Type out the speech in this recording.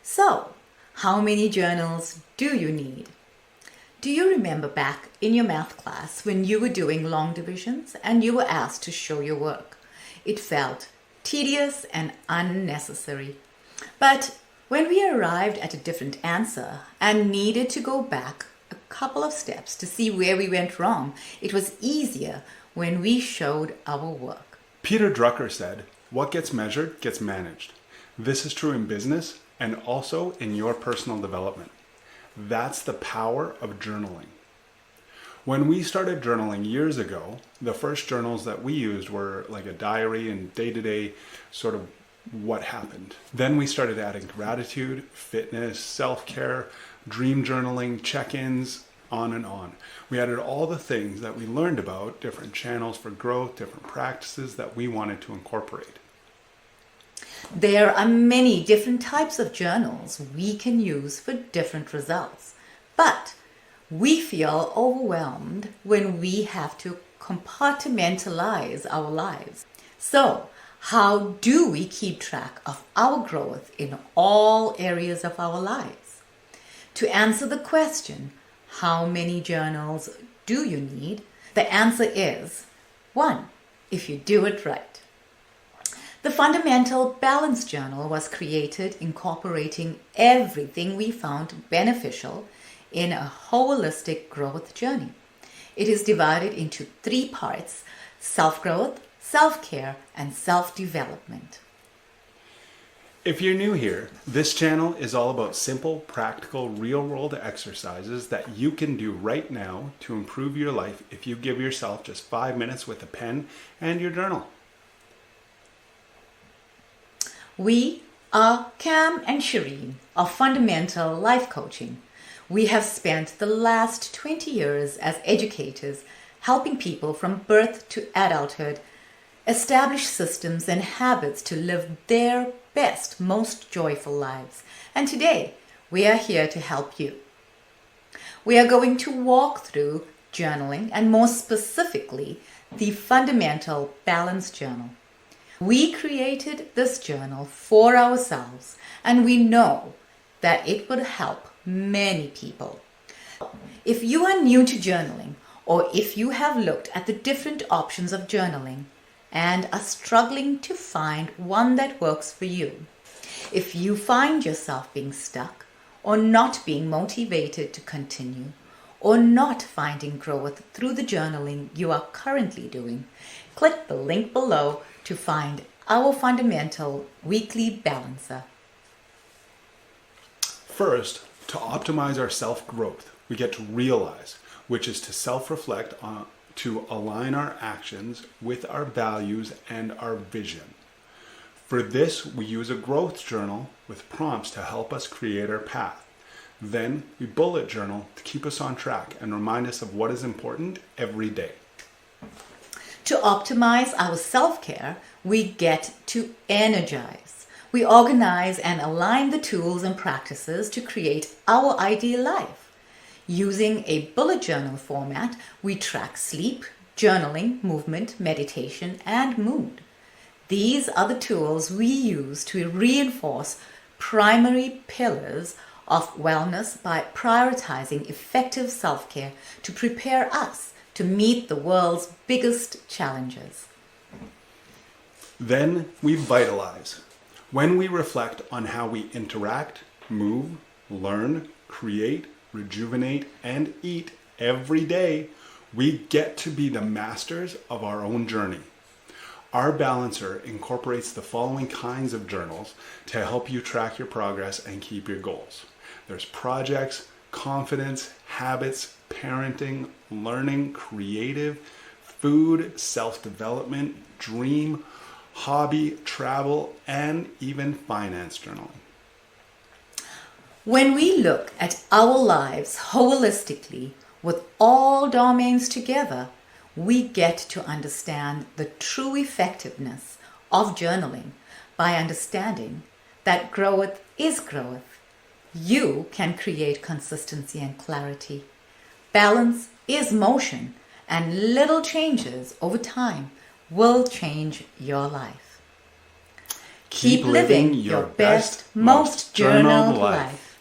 So, how many journals do you need? Do you remember back in your math class when you were doing long divisions and you were asked to show your work? It felt tedious and unnecessary. But when we arrived at a different answer and needed to go back a couple of steps to see where we went wrong, it was easier when we showed our work. Peter Drucker said, "What gets measured gets managed." This is true in business and also in your personal development. That's the power of journaling. When we started journaling years ago, the first journals that we used were like a diary and day-to-day sort of what happened. Then we started adding gratitude, fitness, self-care, dream journaling, check-ins, on and on. We added all the things that we learned about, different channels for growth, different practices that we wanted to incorporate. There are many different types of journals we can use for different results, but we feel overwhelmed when we have to compartmentalize our lives. So, how do we keep track of our growth in all areas of our lives? To answer the question, how many journals do you need? The answer is 1, if you do it right. The Fundamental Balance Journal was created incorporating everything we found beneficial in a holistic growth journey. It is divided into 3 parts: self-growth, self-care, and self-development. If you're new here, this channel is all about simple, practical, real-world exercises that you can do right now to improve your life if you give yourself just 5 minutes with a pen and your journal. We are Cam and Shireen of Fundamental Life Coaching. We have spent the last 20 years as educators helping people from birth to adulthood establish systems and habits to live their best, most joyful lives. And today, we are here to help you. We are going to walk through journaling and more specifically, the Fundamental Balance Journal. We created this journal for ourselves and we know that it would help many people. If you are new to journaling or if you have looked at the different options of journaling and are struggling to find one that works for you, if you find yourself being stuck or not being motivated to continue or not finding growth through the journaling you are currently doing, click the link below to find our Fundamental Weekly Balancer. First, to optimize our self-growth, we get to realize, which is to self-reflect on, to align our actions with our values and our vision. For this, we use a growth journal with prompts to help us create our path. Then we bullet journal to keep us on track and remind us of what is important every day. To optimize our self-care, we get to energize. We organize and align the tools and practices to create our ideal life. Using a bullet journal format, we track sleep, journaling, movement, meditation, and mood. These are the tools we use to reinforce primary pillars of wellness by prioritizing effective self-care to prepare us to meet the world's biggest challenges. Then we vitalize. When we reflect on how we interact, move, learn, create, rejuvenate, and eat every day, we get to be the masters of our own journey. Our balancer incorporates the following kinds of journals to help you track your progress and keep your goals. There's projects, confidence, habits, parenting, learning, creative, food, self-development, dream, hobby, travel, and even finance journaling. When we look at our lives holistically with all domains together, we get to understand the true effectiveness of journaling by understanding that growth is growth. You can create consistency and clarity. Balance is motion, and little changes over time will change your life. Keep living your best, most journaled life.